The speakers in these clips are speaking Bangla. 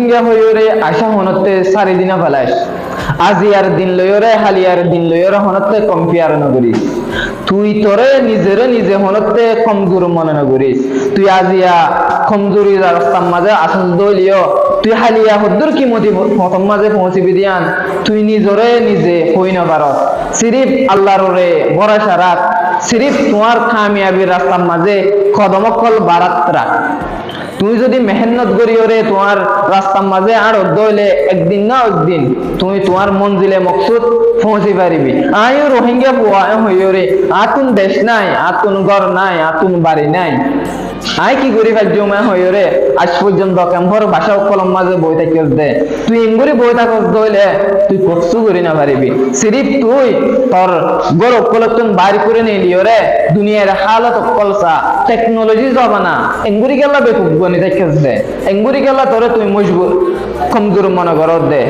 রোহিঙ্গা হইরে আশা হনতে সারি দিনা ফেলাইস আজি আর দিন লইরে হালিয়ার দিন লইরে হনতে কম্পিয়ার নগরিস তুই তোরে নিজে হনতে কমজোর মনে নগরিস তুই আজিয়া কমজোরি রাস্তার মাঝে আসল দলিও তুই হালিয়া হদ্দুর কি মতি প্রথম মাঝে পৌঁছিবি দিয়ান তুই নিজে হই না পারত সিরিফ আল্লাহর রে ভরসা রাখ সিরিফ তোমার কামিয়াবির রাস্তার মাঝে কদমকল বারাত রাখ তুই যদি মেহনত করি ওরে তোমার রাস্তার মাঝে আর দইলে একদিন না একদিন তুমি তোমার মঞ্জিলে মকসুদ পৌঁছে পারিবি আয়ো রোহিঙ্গা বুয়া হইরে আতুন দেশ নাই আতুন ঘর নাই আতুন বাড়ি নাই আই কি করি জমা হইরে আজ পর্যন্ত কেমভর ভাষা কলম মাঝে বই থাকিস দে তুই ইঙ্গুরি বই থাকস দইলে তুই কষ্ট করি না পারিবি সিরিফ তুই তোর গরব কলতন বাড়ি করে নিলি ওরে দুনিয়ার হালত কলসা টেকনোলজি জমানা ইঙ্গুরি গেলা বেকুব গনি থাকিস দে ইঙ্গুরি গেলা তোরে তুই মজবুর কমজোর মনে করত দে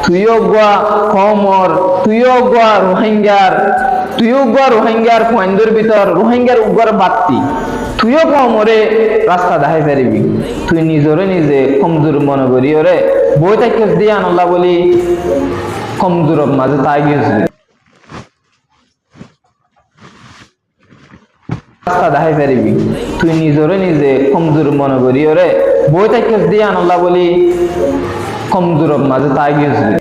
তুইও গোয়া কমর তুইও গোয়া রোহিঙ্গার পয়েন্টের ভিতর রোহিঙ্গার উপর বাত্তি তুইও কমরে রাস্তা দেখাই পারিবি তুই নিজে কমজোর মনে করি ওরে বই থাকিস দিয়ে আনল্লা বলি কমজোর মাঝে তাই গিয়েছিলি রাস্তা দেখাই পারিবি তুই নিজে কমজোর মনে করি ওরে বই থাকিস দিয়ে আনল্লা বলি কমজোর মাঝে তাই গিয়েছিলি